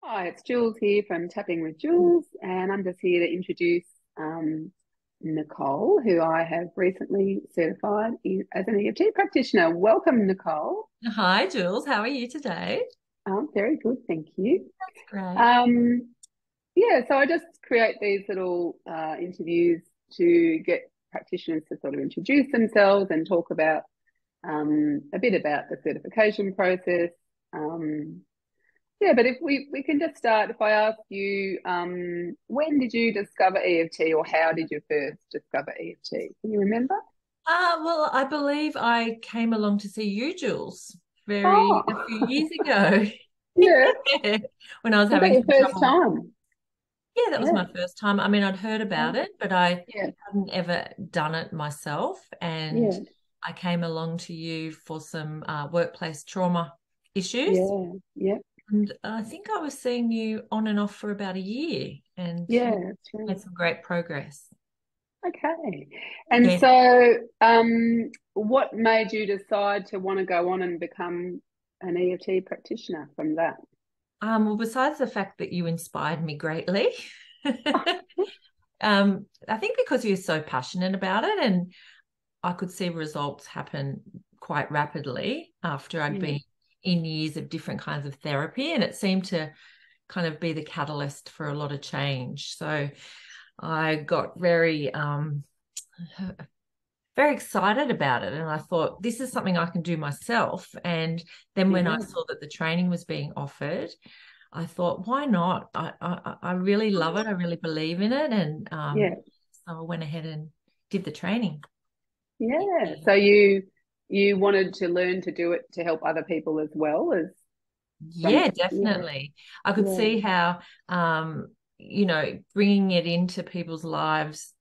Hi, it's Jules here from Tapping with Jules, and I'm just here to introduce Nicole, who I have recently certified as an EFT practitioner. Welcome, Nicole. Hi, Jules. How are you today? Very good, thank you. That's great. Um, yeah, so I just create these little interviews to get practitioners to sort of introduce themselves and talk about a bit about the certification process. Um, Yeah, but if we can just start, if I ask you, when did you discover EFT or how did you first discover EFT? Can you remember? Well, I believe I came along to see you, Jules, Oh, a few years ago. yeah. Yeah, when I was Was that having your some first trouble. time? Yeah, that was Yeah. my first time. I mean, I'd heard about Oh, it, but I yeah. hadn't ever done it myself. And Yeah. I came along to you for some workplace trauma issues. Yeah. Yeah. And I think I was seeing you on and off for about a year, and Yeah. you That's made right. some great progress. Okay. And Yeah. so, what made you decide to want to go on and become an EFT practitioner from that? Well, besides the fact that you inspired me greatly, I think because you're so passionate about it, and I could see results happen quite rapidly after I'd Yeah. been in years of different kinds of therapy, and it seemed to kind of be the catalyst for a lot of change. So I got very excited about it, and I thought this is something I can do myself. And then when I Yeah. saw that the training was being offered, I thought, why not? I really love it. I really believe in it. And Yeah. so I went ahead and did the training. Yeah. Yeah, So you wanted to learn to do it to help other people as well as from yeah, yeah, definitely. I could yeah, see how, bringing it into people's lives,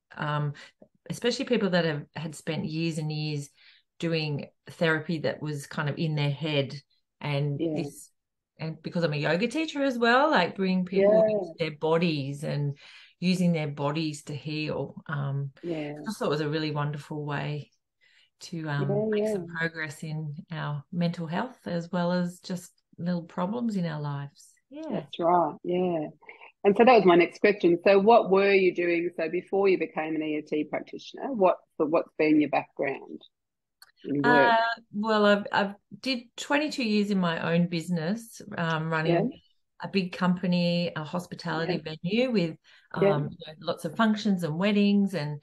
especially people that have had spent years and years doing therapy that was kind of in their head, and yeah, this, and because I'm a yoga teacher as well, like bring people into yeah, their bodies and using their bodies to heal. I yeah, just thought it was a really wonderful way to yeah, make some yeah. progress in our mental health as well as just little problems in our lives. Yeah. That's right. Yeah. And so that was my next question. So what were you doing? So before you became an EFT practitioner, what's been your background in Uh, work? well, I've did 22 years in my own business, Yeah, running a big company, a yeah, hospitality venue with yeah, lots of functions and weddings and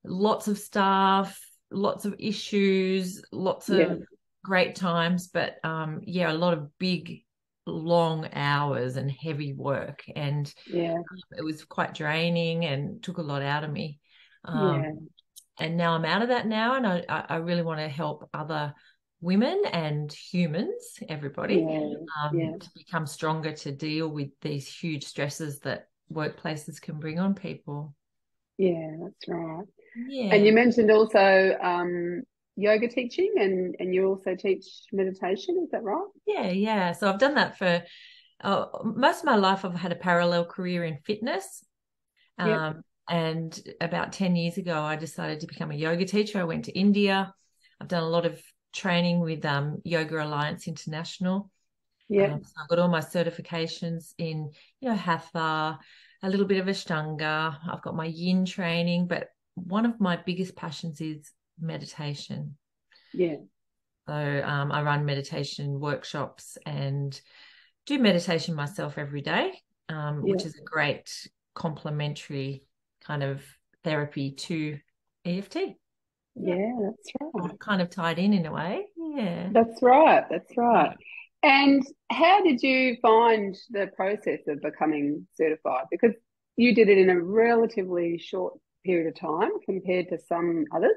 lots of staff, lots of issues, lots yeah, of great times, but yeah, a lot of big, long hours and heavy work. And yeah, it was quite draining and took a lot out of me. Um, yeah, and now I'm out of that now, and I really want to help other women and humans, everybody, yeah, yeah, to become stronger to deal with these huge stresses that workplaces can bring on people. yeah, that's right. And you Yeah, mentioned also yoga teaching and you also teach meditation, is that right? yeah. So I've done that for most of my life. I've had a parallel career in fitness. Yep, And about 10 years ago, I decided to become a yoga teacher. I went to India. I've done a lot of training with Yoga Alliance International. yep, So I've got all my certifications in, Hatha, a little bit of Ashtanga. I've got my Yin training, but one of my biggest passions is meditation. yeah, So I run meditation workshops and do meditation myself every day, yeah, which is a great complementary kind of therapy to EFT. Yeah, yeah, that's right. all kind of tied in a way. Yeah. That's right, that's right. And how did you find the process of becoming certified? Because you did it in a relatively short period of time compared to some others.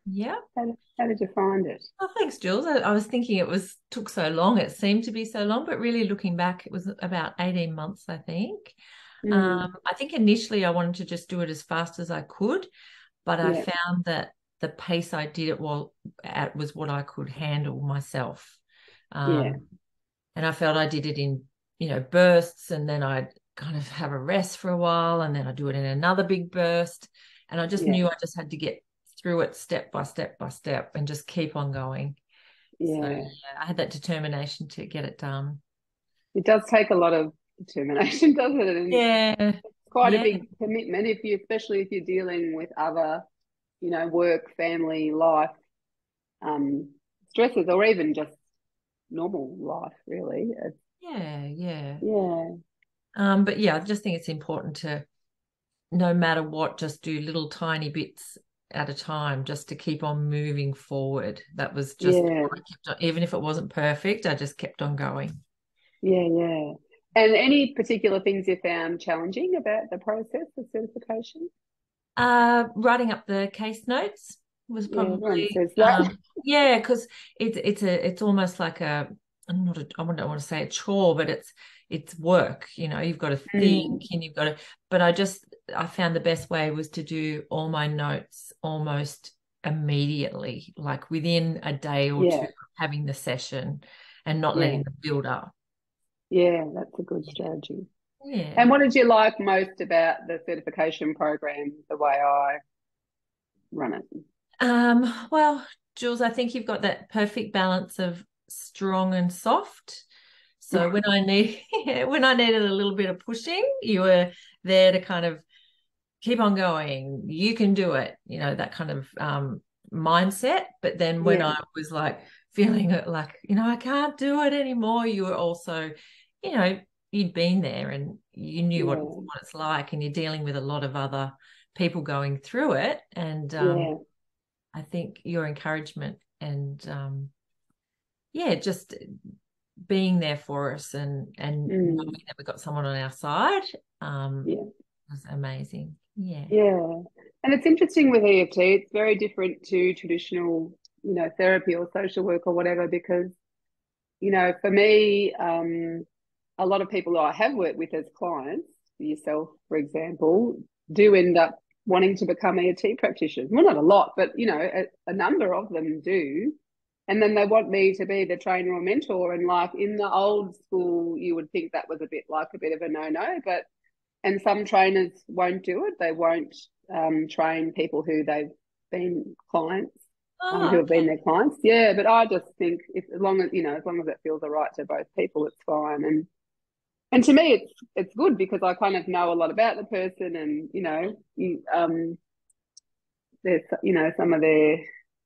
Yeah. How did you find it? Oh, thanks, Jules. I was thinking it was took so long. It seemed to be so long, but really looking back, it was about 18 months, I think. Mm, I think initially I wanted to just do it as fast as I could, but I yeah, found that the pace I did it at was what I could handle myself. yeah, Um, and I felt I did it in, bursts, and then I'd kind of have a rest for a while, and then I'd do it in another big burst. And I just yeah, knew I just had to get through it step by step by step and just keep on going. So yeah. yeah, I had that determination to get it done. It does take a lot of determination, doesn't it? And Yeah. it's quite a Yeah. big commitment especially if you're dealing with other, work, family, life, um, stresses, or even just normal life, really. Yeah. Yeah. Yeah, But yeah, I just think it's important to, no matter what, just do little tiny bits at a time just to keep on moving forward. That was just yeah, what I kept on, even if it wasn't perfect, I just kept on going. yeah. And any particular things you found challenging about the process of certification? Writing up the case notes was Yeah, everyone probably says that. yeah, because it's almost like a, I'm not a, I don't want to say a chore, but it's work. You've got to think Mm, and you've got to. But I found the best way was to do all my notes almost immediately, like within a day or two yeah, of having the session, and not yeah, letting them build up. yeah, that's a good strategy. Yeah. And what did you like most about the certification program, the way I run it? Well, Jules, I think you've got that perfect balance of strong and soft. So when I need when I needed a little bit of pushing, you were there to kind of keep on going. You can do it, that kind of mindset. But then when Yeah, I was like feeling it like, I can't do it anymore, you were also, you know, you'd been there and you knew yeah, what it's like, and you're dealing with a lot of other people going through it. And yeah, I think your encouragement and yeah, just being there for us and mm, knowing that we've got someone on our side yeah, was amazing. Yeah. yeah. And it's interesting with EFT, it's very different to traditional, therapy or social work or whatever, because, for me, a lot of people that I have worked with as clients, yourself, for example, do end up wanting to become EFT practitioners. Well, not a lot, but a number of them do. And then they want me to be the trainer or mentor. And like in the old school, you would think that was a bit of a no-no, but and some trainers won't do it. They won't train people who they've been clients, who Oh, have been okay. their clients. Yeah, but I just think if as long as it feels all right to both people, it's fine. And to me, it's good because I kind of know a lot about the person, and there's some of their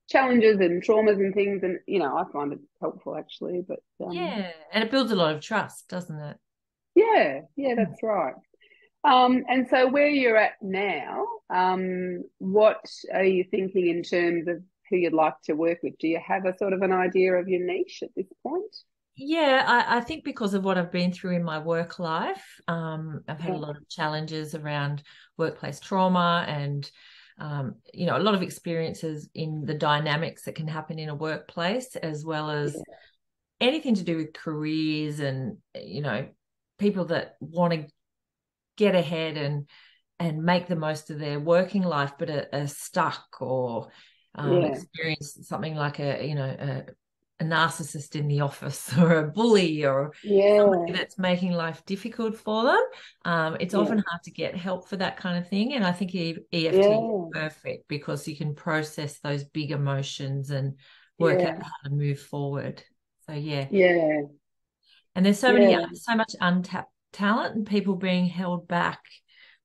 challenges and traumas and things, and I find it helpful actually. But Yeah. And it builds a lot of trust, doesn't it? yeah, yeah, Mm. that's right. And so where you're at now, what are you thinking in terms of who you'd like to work with? Do you have a sort of an idea of your niche at this point? Yeah, I think because of what I've been through in my work life, I've had a Yeah, lot of challenges around workplace trauma and, a lot of experiences in the dynamics that can happen in a workplace, as well as yeah, anything to do with careers and, people that want to get ahead and make the most of their working life, but are stuck or yeah, experience something like a narcissist in the office or a bully or somebody yeah, that's making life difficult for them. It's yeah, often hard to get help for that kind of thing. And I think EFT is yeah, perfect because you can process those big emotions and work out yeah, how to move forward. So yeah. yeah, And there's yeah, so much untapped talent and people being held back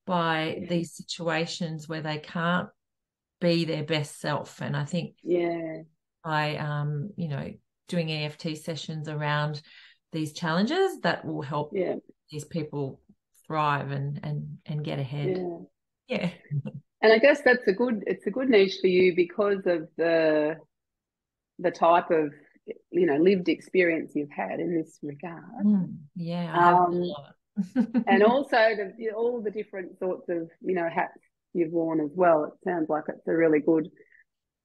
by these situations where they can't be their best self. And I think yeah, by doing EFT sessions around these challenges, that will help yeah, these people thrive and get ahead. yeah. Yeah. And I guess it's a good niche for you because of the type of lived experience you've had in this regard. Yeah, I have a Um, and lot. also all the different sorts of hats you've worn as well. It sounds like it's a really good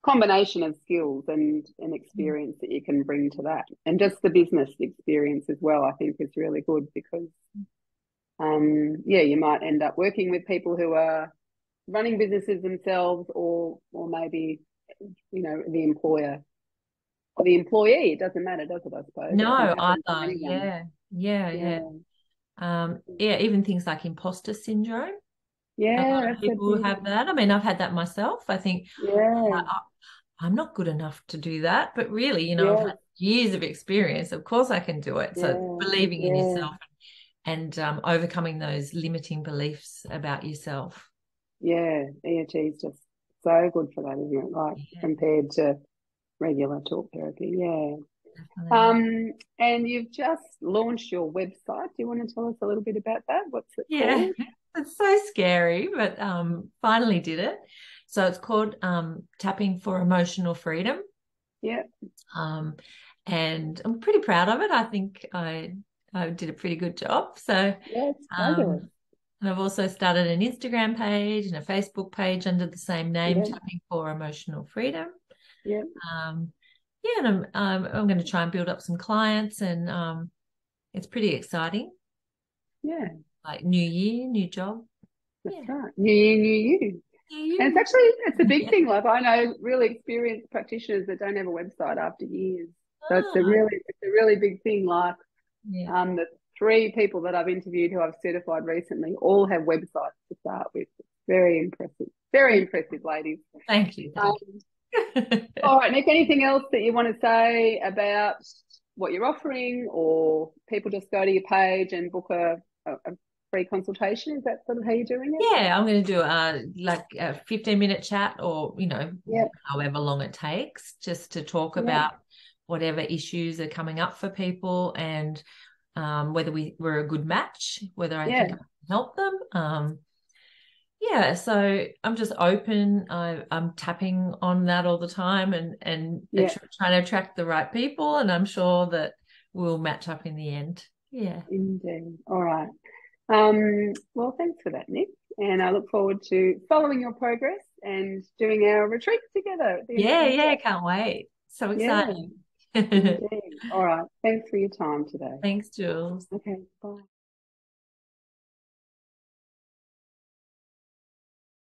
combination of skills and experience that you can bring to that, and just the business experience as well. I think is really good because yeah, you might end up working with people who are running businesses themselves, or maybe the employer or the employee. It doesn't matter, does it? I suppose it can No, happen to either. anyone. Yeah. Yeah, yeah. Yeah, Yeah, even things like imposter syndrome. A yeah, lot of that's a people big have one. that. I mean, I've had that myself. I think, Yeah, "Oh, I'm not good enough to do that. But really, I've yeah, had years of experience. Of course I can do it. So yeah, believing in yeah, yourself and overcoming those limiting beliefs about yourself. Yeah, EFT is just so good for that, isn't it? Like compared to regular talk therapy. Yeah. Definitely. And you've just launched your website. Do you want to tell us a little bit about that? What's it called? It's so scary, but finally did it. So it's called Tapping for Emotional Freedom. Yeah. And I'm pretty proud of it. I think I did a pretty good job. So yeah, it's fabulous. and I've also started an Instagram page and a Facebook page under the same name, Tapping for Emotional Freedom. Yeah. Yeah, and I'm going to try and build up some clients, and it's pretty exciting. Yeah. Like new year, new job. That's right. New year, new you. And it's a big thing. Like I know really experienced practitioners that don't have a website after years. So it's a really big thing. Like the 3 people that I've interviewed who I've certified recently all have websites to start with. It's very impressive. Very impressive, ladies. Thank you. All right, Nick, anything else that you want to say about what you're offering, or people just go to your page and book a free consultation? Is that sort of how you're doing it? Yeah, I'm going to do like a 15-minute chat, or however long it takes, just to talk about whatever issues are coming up for people, and whether we're a good match, whether I think I can help them. So I'm just open. I'm tapping on that all the time, and trying to attract the right people, and I'm sure that we'll match up in the end. Yeah. Indeed. All right. Well, thanks for that, Nick. And I look forward to following your progress and doing our retreat together at the end of the Can't wait. So exciting. Indeed. All right. Thanks for your time today. Thanks, Jules. Okay, bye.